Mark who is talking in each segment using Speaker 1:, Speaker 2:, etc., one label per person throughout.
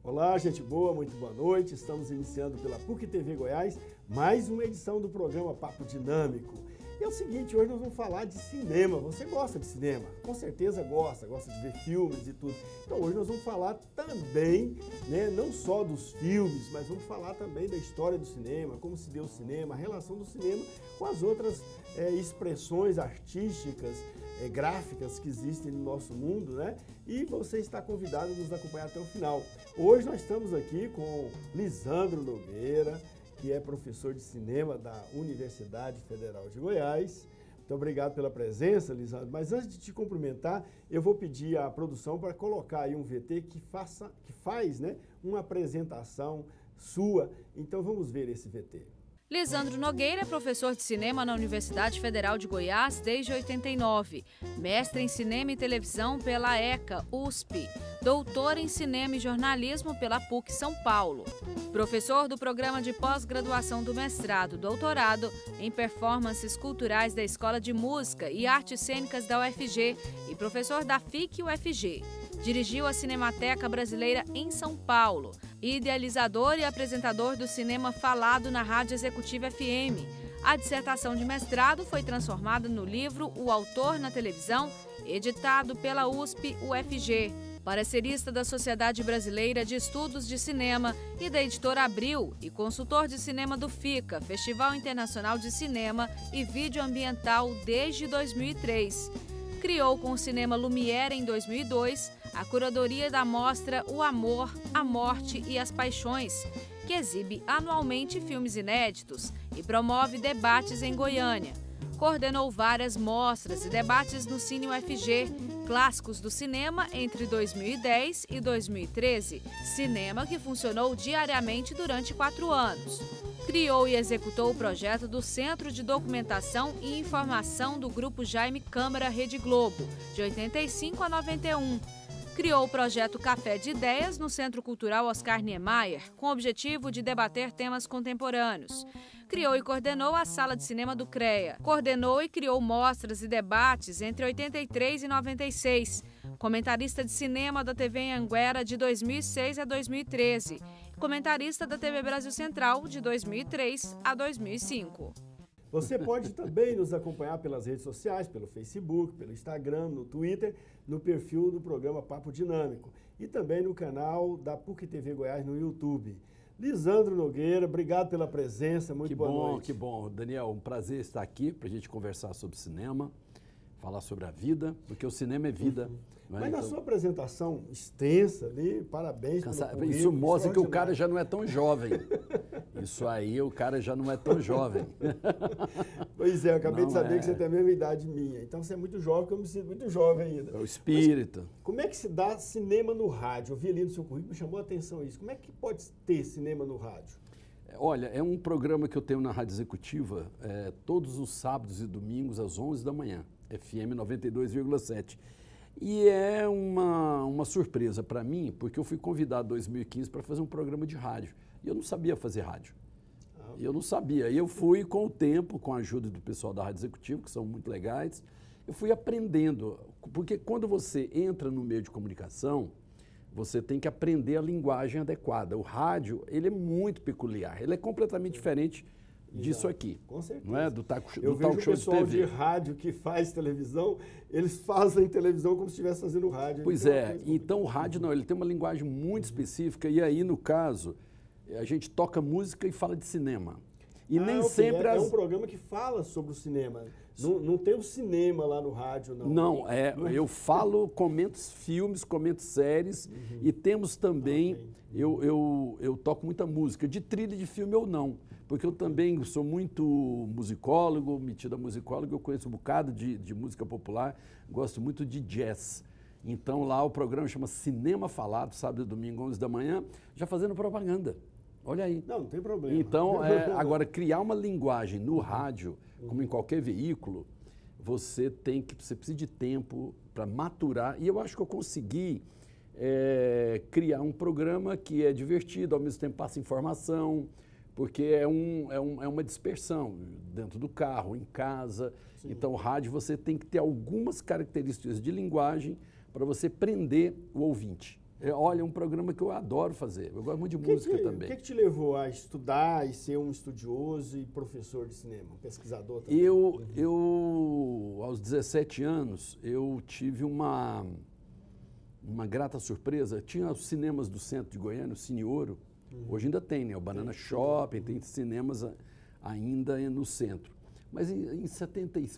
Speaker 1: Olá, gente boa, muito boa noite. Estamos iniciando pela PUC TV Goiás mais uma edição do programa Papo Dinâmico. E é o seguinte, hoje nós vamos falar de cinema. Você gosta de cinema? Com certeza gosta de ver filmes e tudo. Então hoje nós vamos falar também, não só dos filmes, mas vamos falar também da história do cinema, como se deu o cinema, a relação do cinema com as outras expressões artísticas, gráficas que existem no nosso mundo, né? E você está convidado a nos acompanhar até o final. Hoje nós estamos aqui com Lisandro Nogueira, que é professor de cinema da Universidade Federal de Goiás. Muito obrigado pela presença, Lisandro. Mas antes de te cumprimentar, eu vou pedir à produção para colocar aí um VT que faz, uma apresentação sua. Então vamos ver esse VT.
Speaker 2: Lisandro Nogueira é professor de cinema na Universidade Federal de Goiás desde 89, mestre em cinema e televisão pela ECA, USP, doutor em cinema e jornalismo pela PUC São Paulo, professor do programa de pós-graduação do mestrado, doutorado em performances culturais da Escola de Música e Artes Cênicas da UFG e professor da FIC-UFG. Dirigiu a Cinemateca Brasileira em São Paulo, idealizador e apresentador do cinema falado na Rádio Executiva FM. A dissertação de mestrado foi transformada no livro O Autor na Televisão, editado pela USP-UFG. Parcerista da Sociedade Brasileira de Estudos de Cinema e da Editora Abril e consultor de cinema do FICA, Festival Internacional de Cinema e Vídeo Ambiental desde 2003. Criou com o Cinema Lumière em 2002 a curadoria da mostra O Amor, a Morte e as Paixões, que exibe anualmente filmes inéditos e promove debates em Goiânia. Coordenou várias mostras e debates no Cine UFG, clássicos do cinema entre 2010 e 2013, cinema que funcionou diariamente durante 4 anos. Criou e executou o projeto do Centro de Documentação e Informação do Grupo Jaime Câmara Rede Globo, de 85 a 91. Criou o projeto Café de Ideias no Centro Cultural Oscar Niemeyer, com o objetivo de debater temas contemporâneos. Criou e coordenou a Sala de Cinema do CREA. Coordenou e criou mostras e debates entre 83 e 96. Comentarista de cinema da TV Anhanguera de 2006 a 2013. Comentarista da TV Brasil Central de 2003 a 2005.
Speaker 1: Você pode também nos acompanhar pelas redes sociais, pelo Facebook, pelo Instagram, no Twitter, no perfil do programa Papo Dinâmico e também no canal da PUC TV Goiás no YouTube. Lisandro Nogueira, obrigado pela presença, muito boa noite.
Speaker 3: Que bom, Daniel, um prazer estar aqui para a gente conversar sobre cinema, falar sobre a vida, porque o cinema é vida.
Speaker 1: Mas na sua apresentação extensa ali, parabéns pelo currículo.
Speaker 3: Isso mostra que o cara já não é tão jovem. Isso aí, o cara já não é tão jovem.
Speaker 1: Pois é, eu acabei de saber que você tem a mesma idade minha. Então você é muito jovem, porque eu me sinto muito jovem ainda.
Speaker 3: É o espírito.
Speaker 1: Mas como é que se dá cinema no rádio? Eu vi ali no seu currículo, me chamou a atenção isso. Como é que pode ter cinema no rádio?
Speaker 3: Olha, é um programa que eu tenho na Rádio Executiva todos os sábados e domingos às 11 da manhã, FM 92,7. E é uma surpresa para mim, porque eu fui convidado em 2015 para fazer um programa de rádio. E eu não sabia fazer rádio. Eu não sabia. E eu fui, com o tempo, com a ajuda do pessoal da Rádio Executiva, que são muito legais, eu fui aprendendo. Porque quando você entra no meio de comunicação, você tem que aprender a linguagem adequada. O rádio, ele é muito peculiar. Ele é completamente diferente disso aqui.
Speaker 1: Com certeza.
Speaker 3: Não é? Do talk show de TV.
Speaker 1: Eu vejo o pessoal de rádio que faz televisão, eles fazem televisão como se estivesse fazendo rádio.
Speaker 3: Pois é. Então o rádio não, ele tem uma linguagem muito específica e aí, no caso, a gente toca música e fala de cinema. E nem sempre...
Speaker 1: É um programa que fala sobre o cinema. Não tem o cinema lá no rádio, não.
Speaker 3: Não, eu falo, comento filmes, comento séries e temos também, eu toco muita música, de trilha de filme ou não, porque eu também sou muito musicólogo, metido a musicólogo, eu conheço um bocado de música popular, gosto muito de jazz. Então lá o programa chama Cinema Falado, sábado e domingo, 11 da manhã, já fazendo propaganda. Olha aí.
Speaker 1: Não tem problema.
Speaker 3: Então, agora, criar uma linguagem no rádio, como em qualquer veículo, você precisa de tempo para maturar. E eu acho que eu consegui criar um programa que é divertido, ao mesmo tempo passa informação, porque é uma dispersão dentro do carro, em casa. Sim. Então, o rádio você tem que ter algumas características de linguagem para você prender o ouvinte. Olha, é um programa que eu adoro fazer. Eu gosto muito de música também.
Speaker 1: O que te levou a estudar e ser um estudioso e professor de cinema, um pesquisador também?
Speaker 3: Eu aos 17 anos, eu tive uma grata surpresa. Tinha os cinemas do centro de Goiânia, o Cine Ouro. Hoje ainda tem, né? O Banana Shopping, tem cinemas ainda no centro. Mas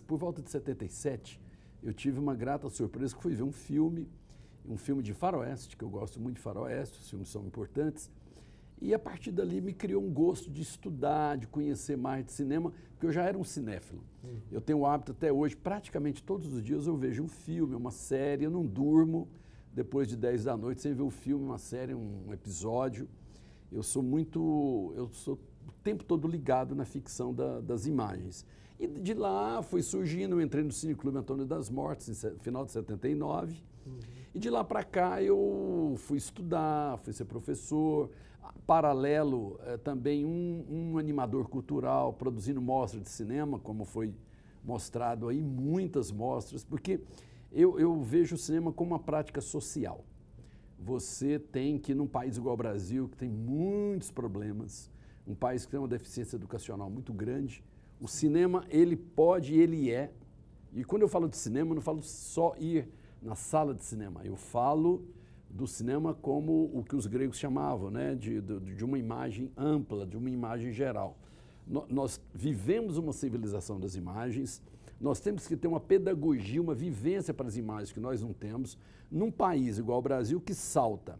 Speaker 3: por volta de 77, eu tive uma grata surpresa que fui ver um filme de faroeste, que eu gosto muito de faroeste, os filmes são importantes, e a partir dali me criou um gosto de estudar, de conhecer mais de cinema, porque eu já era um cinéfilo. Eu tenho o hábito até hoje, praticamente todos os dias eu vejo um filme, uma série, eu não durmo depois de 10 da noite sem ver um filme, uma série, um episódio. Eu sou o tempo todo ligado na ficção das imagens. E de lá foi surgindo, eu entrei no Cine Clube Antônio das Mortes, no final de 79, e de lá para cá eu fui estudar, fui ser professor, paralelo também um animador cultural, produzindo mostras de cinema, como foi mostrado aí, muitas mostras, porque eu vejo o cinema como uma prática social. Você tem que, num país igual ao Brasil, que tem muitos problemas, um país que tem uma deficiência educacional muito grande, o cinema, ele pode e ele é, e quando eu falo de cinema, eu não falo só ir na sala de cinema, eu falo do cinema como o que os gregos chamavam, né, de uma imagem ampla, de uma imagem geral. Nós vivemos uma civilização das imagens, nós temos que ter uma pedagogia, uma vivência para as imagens que nós não temos, num país igual ao Brasil, que salta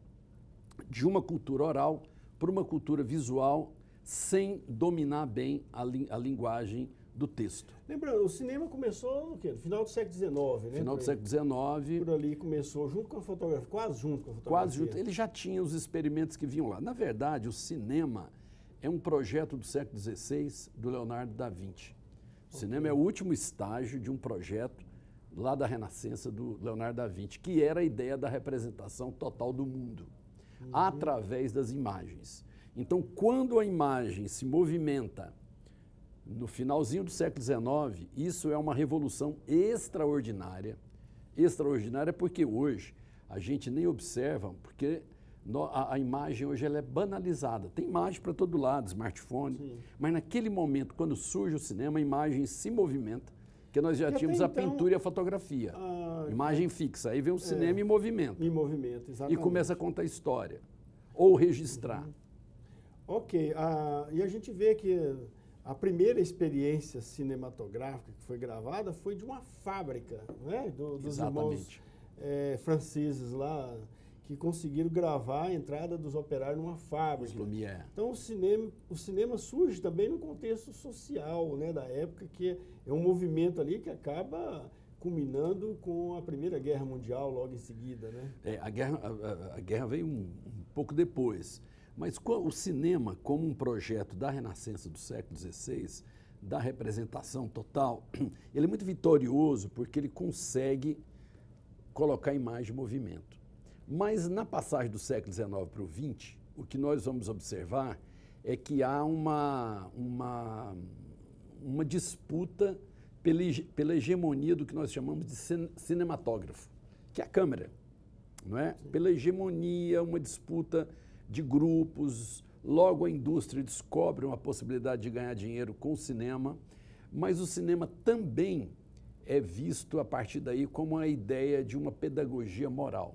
Speaker 3: de uma cultura oral para uma cultura visual, sem dominar bem a linguagem do texto.
Speaker 1: Lembrando, o cinema começou no quê? No final do século XIX, né?
Speaker 3: Final do século XIX.
Speaker 1: Por ali começou, junto com a fotografia, quase junto com a fotografia.
Speaker 3: Quase junto. Ele já tinha os experimentos que vinham lá. Na verdade, o cinema é um projeto do século XVI, do Leonardo da Vinci. O cinema é o último estágio de um projeto lá da Renascença do Leonardo da Vinci, que era a ideia da representação total do mundo, através das imagens. Então, quando a imagem se movimenta no finalzinho do século XIX, isso é uma revolução extraordinária. Extraordinária porque hoje a gente nem observa, porque a imagem hoje ela é banalizada. Tem imagem para todo lado, smartphone, sim, mas naquele momento, quando surge o cinema, a imagem se movimenta, porque nós já tínhamos a pintura e a fotografia. Imagem fixa, aí vem o cinema em movimento.
Speaker 1: Em movimento, exatamente.
Speaker 3: E começa a contar a história, ou registrar.
Speaker 1: Ok, e a gente vê que a primeira experiência cinematográfica que foi gravada foi de uma fábrica, né? Dos irmãos franceses lá, que conseguiram gravar a entrada dos operários numa fábrica. Então o cinema surge também no contexto social, né, da época, que é um movimento ali que acaba culminando com a Primeira Guerra Mundial logo em seguida, né?
Speaker 3: A guerra veio um pouco depois. Mas o cinema, como um projeto da Renascença do século XVI, da representação total, ele é muito vitorioso porque ele consegue colocar a imagem em movimento. Mas na passagem do século XIX para o XX, o que nós vamos observar é que há uma disputa pela hegemonia do que nós chamamos de cinematógrafo, que é a câmera, não é? Pela hegemonia, uma disputa de grupos, logo a indústria descobre uma possibilidade de ganhar dinheiro com o cinema, mas o cinema também é visto a partir daí como a ideia de uma pedagogia moral.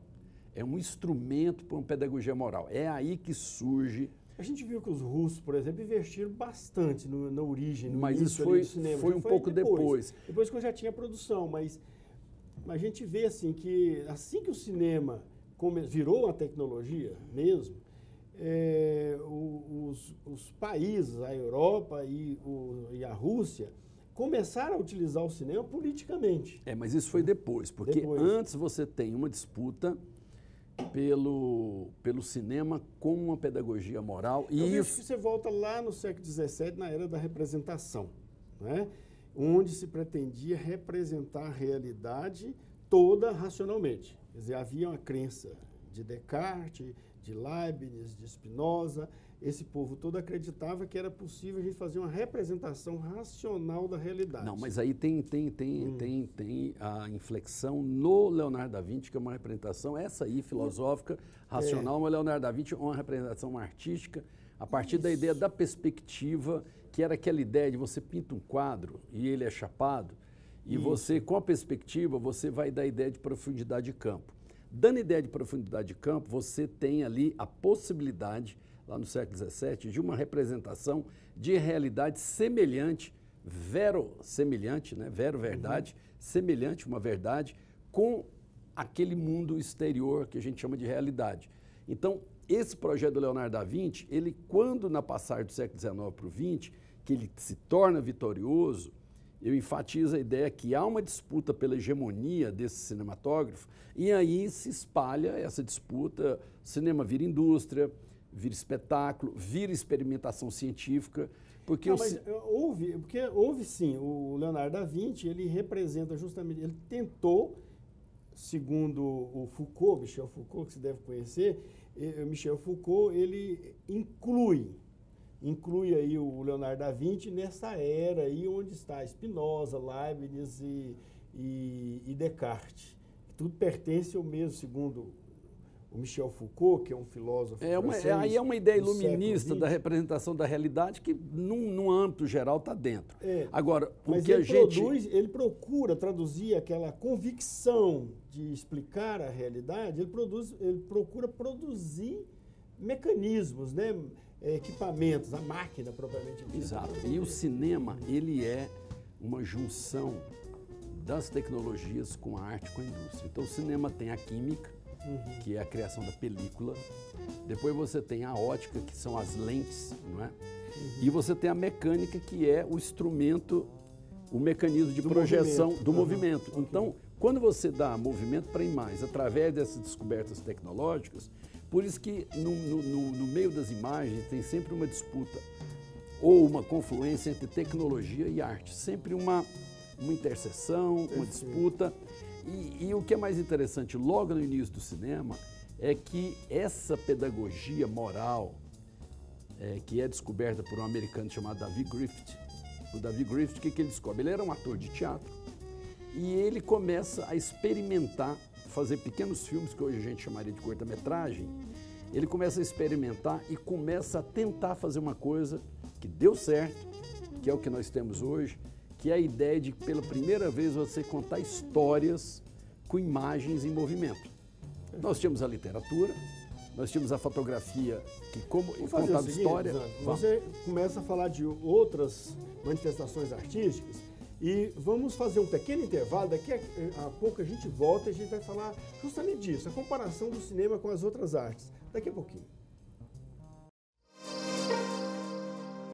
Speaker 3: É um instrumento para uma pedagogia moral. É aí que surge...
Speaker 1: A gente viu que os russos, por exemplo, investiram bastante na origem, no
Speaker 3: mas
Speaker 1: início
Speaker 3: isso
Speaker 1: do cinema.
Speaker 3: Foi um pouco depois.
Speaker 1: Depois que eu já tinha produção, mas a gente vê assim que o cinema virou uma tecnologia mesmo, os países, a Europa e a Rússia, começaram a utilizar o cinema politicamente.
Speaker 3: Mas isso foi depois, porque antes você tem uma disputa pelo cinema como uma pedagogia moral.
Speaker 1: Eu vejo que você volta lá no século XVII, na era da representação, né? Onde se pretendia representar a realidade toda racionalmente. Quer dizer, havia uma crença de Descartes, de Leibniz, de Spinoza, esse povo todo acreditava que era possível a gente fazer uma representação racional da realidade.
Speaker 3: Não, mas aí tem a inflexão no Leonardo da Vinci, que é uma representação, essa aí, filosófica, racional, mas Leonardo da Vinci é uma representação artística, a partir da ideia da perspectiva, que era aquela ideia de você pinta um quadro e ele é chapado, e você, com a perspectiva, você vai dar a ideia de profundidade de campo. Dando ideia de profundidade de campo, você tem ali a possibilidade, lá no século XVII, de uma representação de realidade semelhante, verossemelhante, né? Vero-verdade, semelhante, uma verdade, com aquele mundo exterior que a gente chama de realidade. Então, esse projeto do Leonardo da Vinci, ele, quando na passagem do século XIX para o XX, que ele se torna vitorioso, eu enfatizo a ideia que há uma disputa pela hegemonia desse cinematógrafo, e aí se espalha essa disputa, o cinema vira indústria, vira espetáculo, vira experimentação científica, porque...
Speaker 1: Não, mas houve sim, o Leonardo da Vinci, ele representa justamente, ele tentou, segundo o Foucault, Michel Foucault, que você deve conhecer, Michel Foucault, ele inclui aí o Leonardo da Vinci nessa era aí onde está Spinoza, Leibniz e Descartes. Tudo pertence ao mesmo, segundo o Michel Foucault, que é um filósofo francês.
Speaker 3: Aí é uma ideia iluminista da representação da realidade que, num âmbito geral, está dentro. Agora,
Speaker 1: mas ele procura traduzir aquela convicção de explicar a realidade, ele procura produzir mecanismos, né? Equipamentos, a máquina propriamente dita.
Speaker 3: Exato. E o cinema, ele é uma junção das tecnologias com a arte, com a indústria. Então, o cinema tem a química, que é a criação da película. Depois você tem a ótica, que são as lentes, não é? E você tem a mecânica, que é o instrumento, o mecanismo de projeção do movimento. Então, quando você dá movimento para imagens através dessas descobertas tecnológicas, por isso que no meio das imagens tem sempre uma disputa ou uma confluência entre tecnologia e arte, sempre uma interseção, uma disputa. E o que é mais interessante, logo no início do cinema, é que essa pedagogia moral, que é descoberta por um americano chamado David Griffith, o David Griffith, o que ele descobre? Ele era um ator de teatro e ele começa a experimentar, fazer pequenos filmes, que hoje a gente chamaria de curta-metragem. Ele começa a experimentar e começa a tentar fazer uma coisa que deu certo, que é o que nós temos hoje, que é a ideia de, pela primeira vez, você contar histórias com imagens em movimento. Nós tínhamos a literatura, nós tínhamos a fotografia, que como contava história...
Speaker 1: Você começa a falar de outras manifestações artísticas e vamos fazer um pequeno intervalo, daqui a pouco a gente volta e a gente vai falar justamente disso, a comparação do cinema com as outras artes. Daqui a pouquinho.